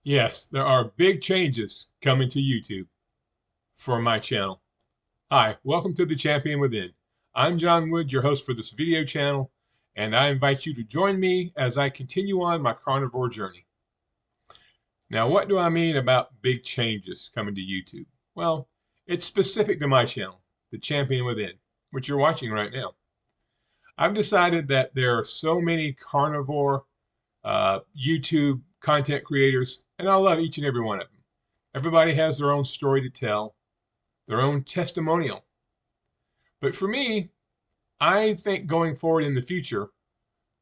Yes, there are big changes coming to YouTube for my channel. Hi, welcome to The Champion Within. I'm John Wood, your host for this video channel, and I invite you to join me as I continue on my carnivore journey. Now, what do I mean about big changes coming to YouTube? Well, it's specific to my channel, The Champion Within, which you're watching right now. I've decided that there are so many carnivore YouTube content creators, and I love each and every one of them. Everybody has their own story to tell, their own testimonial. But for me, I think going forward in the future,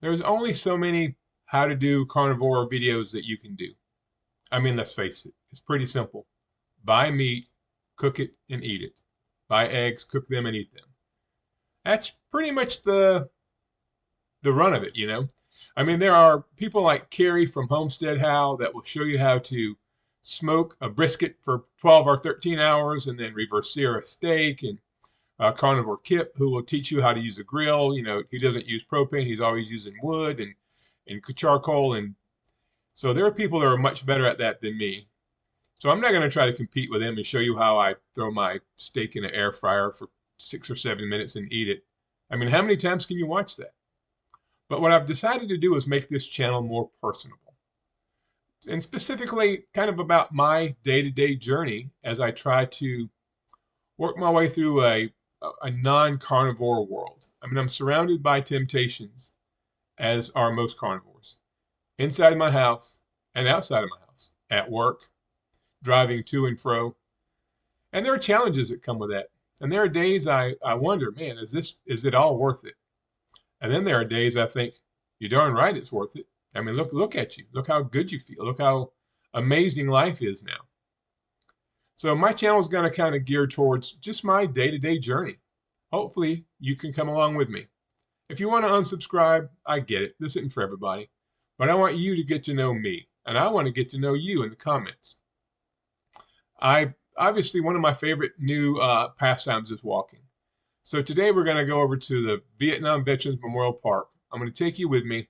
there's only so many how to do carnivore videos that you can do. I mean, let's face it, it's pretty simple. Buy meat, cook it, and eat it. Buy eggs, cook them, and eat them. That's pretty much the run of it. I mean, there are people like Carrie from Homestead How that will show you how to smoke a brisket for 12 or 13 hours and then reverse sear a steak, and Carnivore Kip, who will teach you how to use a grill. He doesn't use propane, he's always using wood and charcoal. And so there are people that are much better at that than me. So I'm not going to try to compete with them and show you how I throw my steak in an air fryer for 6 or 7 minutes and eat it. I mean, how many times can you watch that? But what I've decided to do is make this channel more personable, and specifically kind of about my day-to-day journey as I try to work my way through a non-carnivore world. I mean, I'm surrounded by temptations, as are most carnivores, inside my house and outside of my house, at work, driving to and fro. And there are challenges that come with that. And there are days I wonder, man, is it all worth it? And then there are days I think, you're darn right it's worth it. I mean, look at you. Look how good you feel. Look how amazing life is now. So my channel is going to kind of gear towards just my day-to-day journey. Hopefully you can come along with me. If you want to unsubscribe, I get it. This isn't for everybody. But I want you to get to know me, and I want to get to know you in the comments. Obviously, one of my favorite new pastimes is walking. So today we're going to go over to the Vietnam Veterans Memorial Park. I'm going to take you with me.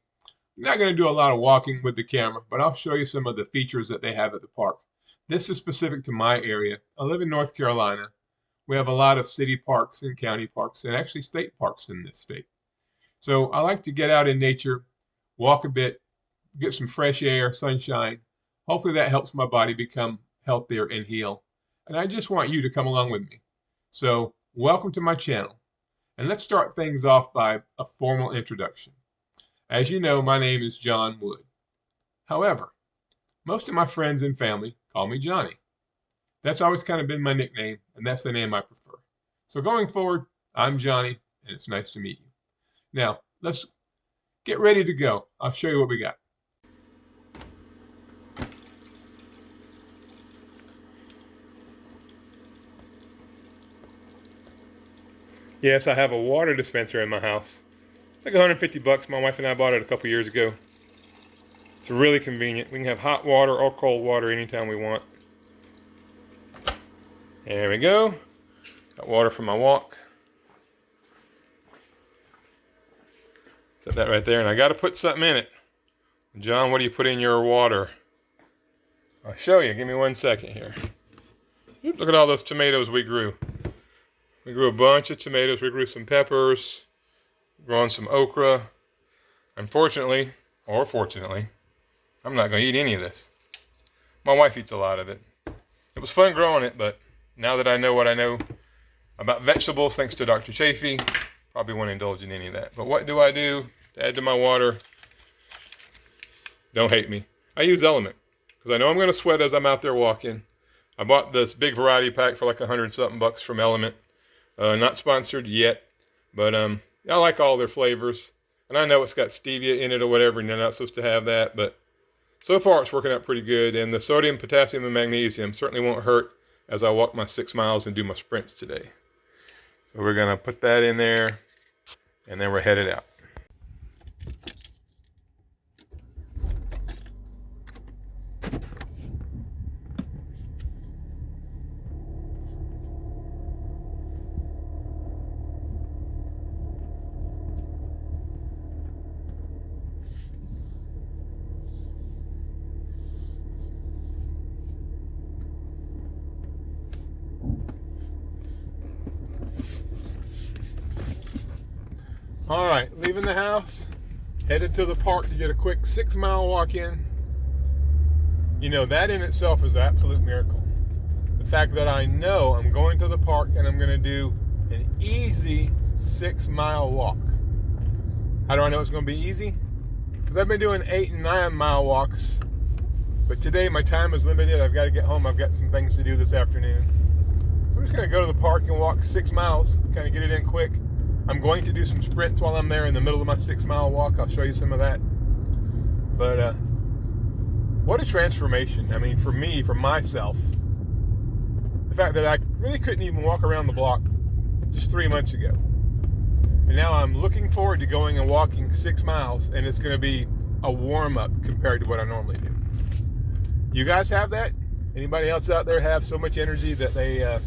I'm not going to do a lot of walking with the camera, but I'll show you some of the features that they have at the park. This is specific to my area. I live in North Carolina. We have a lot of city parks and county parks and actually state parks in this state. So I like to get out in nature, walk a bit, get some fresh air, sunshine. Hopefully that helps my body become healthier and heal. And I just want you to come along with me. So welcome to my channel. And let's start things off by a formal introduction. As you know, my name is John Wood. However, most of my friends and family call me Johnny. That's always kind of been my nickname, and that's the name I prefer. So going forward, I'm Johnny, and it's nice to meet you. Now, let's get ready to go. I'll show you what we got. Yes, I have a water dispenser in my house. It's like 150 bucks. My wife and I bought it a couple years ago. It's really convenient. We can have hot water or cold water anytime we want. There we go. Got water for my walk. Set that right there, and I got to put something in it. John, what do you put in your water? I'll show you. Give me 1 second here. Look at all those tomatoes we grew. We grew a bunch of tomatoes. We grew some peppers, growing some okra. Unfortunately, or fortunately, I'm not going to eat any of this. My wife eats a lot of it. It was fun growing it, but now that I know what I know about vegetables, thanks to Dr. Chafee, probably won't indulge in any of that. But what do I do to add to my water? Don't hate me. I use Element, because I know I'm going to sweat as I'm out there walking. I bought this big variety pack for like 100-something bucks from Element. Not sponsored yet, but I like all their flavors. And I know it's got stevia in it or whatever, and you're not supposed to have that, but so far it's working out pretty good. And the sodium, potassium, and magnesium certainly won't hurt as I walk my 6 miles and do my sprints today. So we're going to put that in there, and then we're headed out. All right, leaving the house, headed to the park to get a quick 6-mile walk in. You know, that in itself is an absolute miracle. The fact that I know I'm going to the park and I'm going to do an easy 6-mile walk. How do I know it's going to be easy? Because I've been doing 8 and 9-mile walks, but today my time is limited. I've got to get home. I've got some things to do this afternoon. So I'm just going to go to the park and walk 6 miles, kind of get it in quick. I'm going to do some sprints while I'm there in the middle of my 6-mile walk. I'll show you some of that. But what a transformation. I mean, for me, for myself, the fact that I really couldn't even walk around the block just 3 months ago. And now I'm looking forward to going and walking 6 miles, and it's going to be a warm-up compared to what I normally do. You guys have that? Anybody else out there have so much energy that they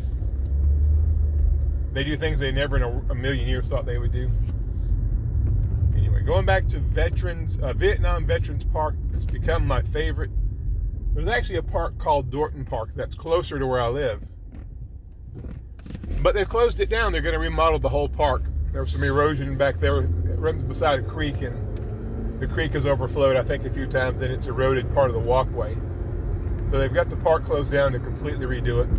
do things they never in a million years thought they would do? Anyway, going back to Vietnam Veterans Park, it's become my favorite. There's actually a park called Dorton Park that's closer to where I live. But they've closed it down. They're going to remodel the whole park. There was some erosion back there. It runs beside a creek, and the creek has overflowed, I think, a few times, and it's eroded part of the walkway. So they've got the park closed down to completely redo it.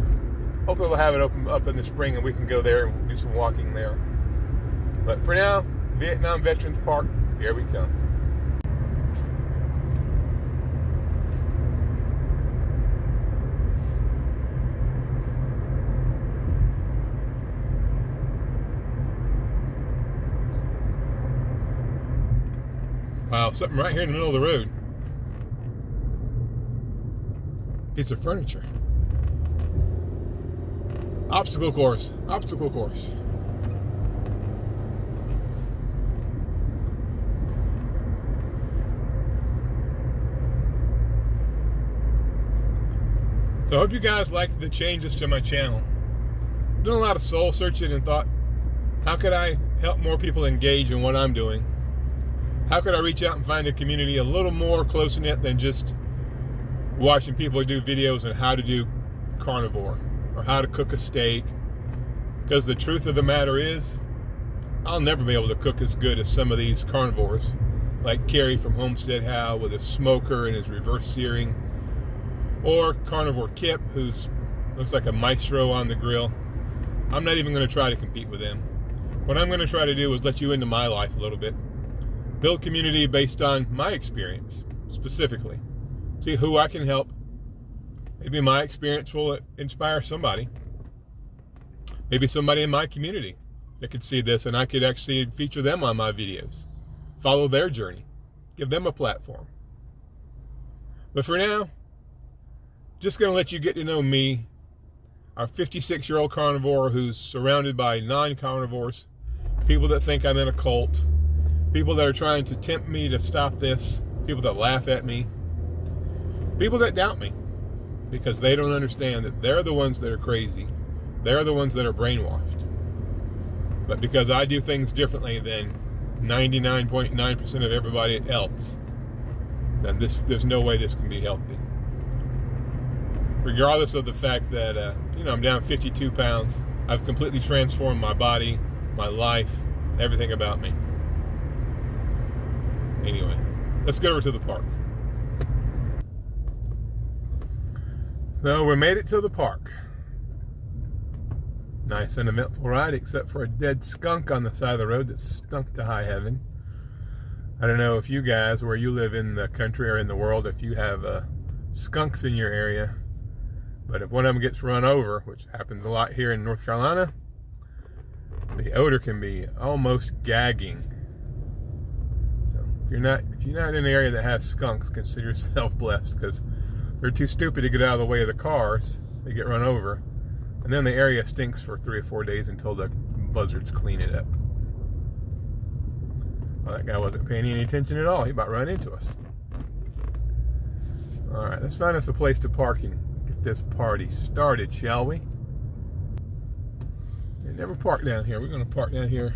Hopefully they'll have it open up in the spring and we can go there and do some walking there. But for now, Vietnam Veterans Park, here we come. Wow, something right here in the middle of the road. Piece of furniture. Obstacle course. Obstacle course. So I hope you guys like the changes to my channel. Doing a lot of soul searching and thought, how could I help more people engage in what I'm doing? How could I reach out and find a community a little more close-knit than just watching people do videos on how to do carnivore or how to cook a steak? Because the truth of the matter is, I'll never be able to cook as good as some of these carnivores, like Kerry from Homestead How with his smoker and his reverse searing, or Carnivore Kip, who's looks like a maestro on the grill. I'm not even going to try to compete with them. What I'm going to try to do is let you into my life a little bit. Build community based on my experience, specifically. See who I can help. Maybe my experience will inspire somebody. Maybe somebody in my community that could see this and I could actually feature them on my videos. Follow their journey. Give them a platform. But for now, just going to let you get to know me, our 56-year-old carnivore who's surrounded by non-carnivores, people that think I'm in a cult, people that are trying to tempt me to stop this, people that laugh at me, people that doubt me because they don't understand that they're the ones that are crazy. They're the ones that are brainwashed. But because I do things differently than 99.9% of everybody else, then there's no way this can be healthy. Regardless of the fact that, I'm down 52 pounds, I've completely transformed my body, my life, everything about me. Anyway, let's get over to the park. So we made it to the park. Nice and eventful ride, except for a dead skunk on the side of the road that stunk to high heaven. I don't know if you guys, where you live in the country or in the world, if you have skunks in your area. But if one of them gets run over, which happens a lot here in North Carolina, the odor can be almost gagging. So if you're not in an area that has skunks, consider yourself blessed, because they're too stupid to get out of the way of the cars. They get run over. And then the area stinks for 3 or 4 days until the buzzards clean it up. Well, that guy wasn't paying any attention at all. He about ran into us. All right, let's find us a place to park and get this party started, shall we? And never park down here. We're going to park down here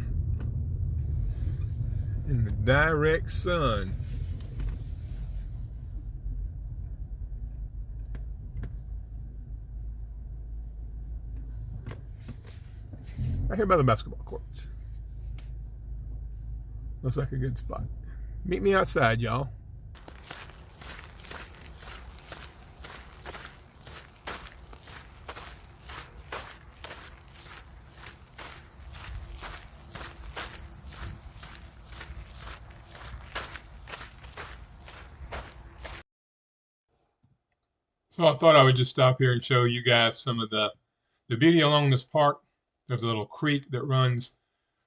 in the direct sun. Right here by the basketball courts. Looks like a good spot. Meet me outside, y'all. So I thought I would just stop here and show you guys some of the beauty along this park. There's a little creek that runs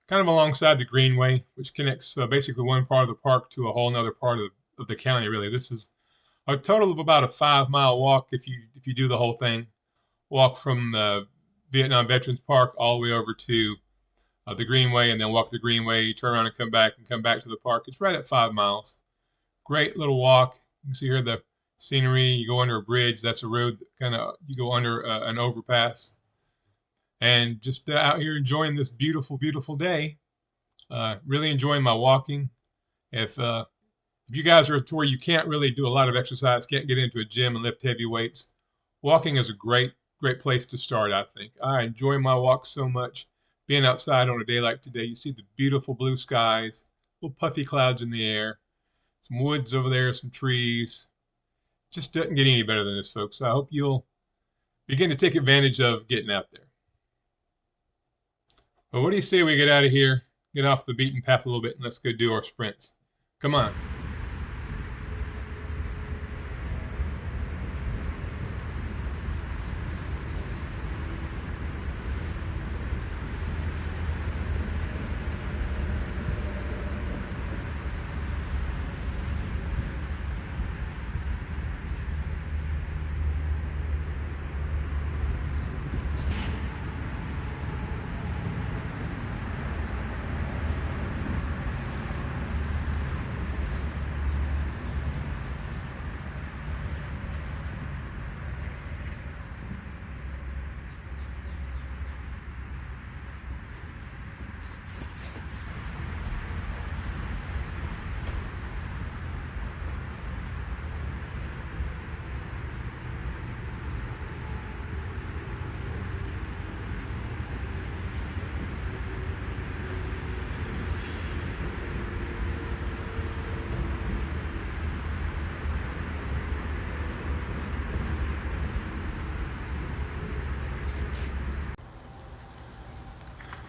kind of alongside the greenway, which connects basically one part of the park to a whole other part of the county, really. This is a total of about a 5-mile walk if you do the whole thing. Walk from the Vietnam Veterans Park all the way over to the greenway, and then walk the greenway, turn around and come back to the park. It's right at 5 miles. Great little walk. You can see here the scenery. You go under a bridge. That's a road that you go under an overpass. And just out here enjoying this beautiful, beautiful day. Really enjoying my walking. If you guys are to where you can't really do a lot of exercise, can't get into a gym and lift heavy weights, walking is a great place to start, I think. I enjoy my walk so much. Being outside on a day like today, you see the beautiful blue skies, little puffy clouds in the air, some woods over there, some trees. Just doesn't get any better than this, folks. I hope you'll begin to take advantage of getting out there. But what do you say we get out of here, get off the beaten path a little bit, and let's go do our sprints. Come on.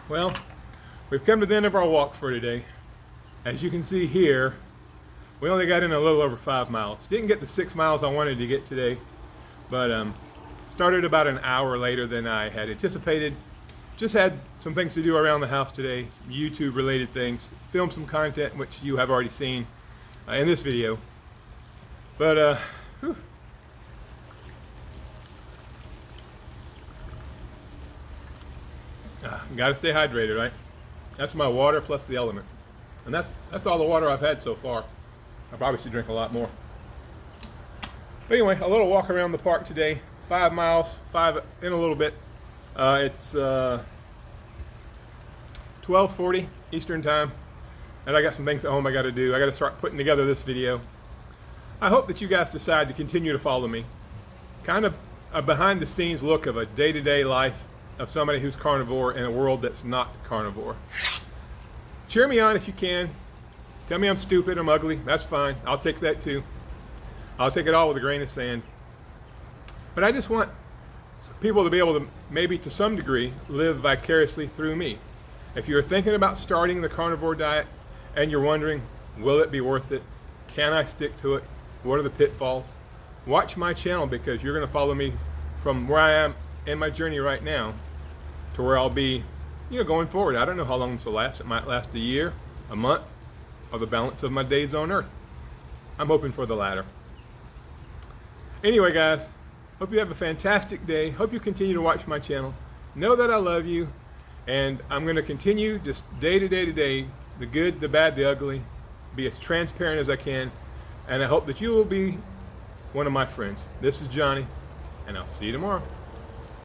Well, we've come to the end of our walk for today. As you can see here, we only got in a little over 5 miles. Didn't get the 6 miles I wanted to get today, but started about an hour later than I had anticipated. Just had some things to do around the house today, some YouTube related things, filmed some content which you have already seen in this video. But gotta stay hydrated, right? That's my water plus the element. And that's all the water I've had so far. I probably should drink a lot more. But anyway, a little walk around the park today. 5 miles, 5 in a little bit. It's 12:40 Eastern time. And I got some things at home I gotta do. I gotta start putting together this video. I hope that you guys decide to continue to follow me. Kind of a behind the scenes look of a day-to-day life of somebody who's carnivore in a world that's not carnivore. Cheer me on if you can. Tell me I'm stupid, I'm ugly. That's fine. I'll take that too. I'll take it all with a grain of sand. But I just want people to be able to, maybe to some degree, live vicariously through me. If you're thinking about starting the carnivore diet and you're wondering, will it be worth it? Can I stick to it? What are the pitfalls? Watch my channel, because you're going to follow me from where I am in my journey right now to where I'll be, going forward. I don't know how long this will last. It might last a year, a month, or the balance of my days on Earth. I'm hoping for the latter. Anyway, guys, hope you have a fantastic day. Hope you continue to watch my channel. Know that I love you, and I'm going to continue just day to day to day, the good, the bad, the ugly, be as transparent as I can, and I hope that you will be one of my friends. This is Johnny, and I'll see you tomorrow.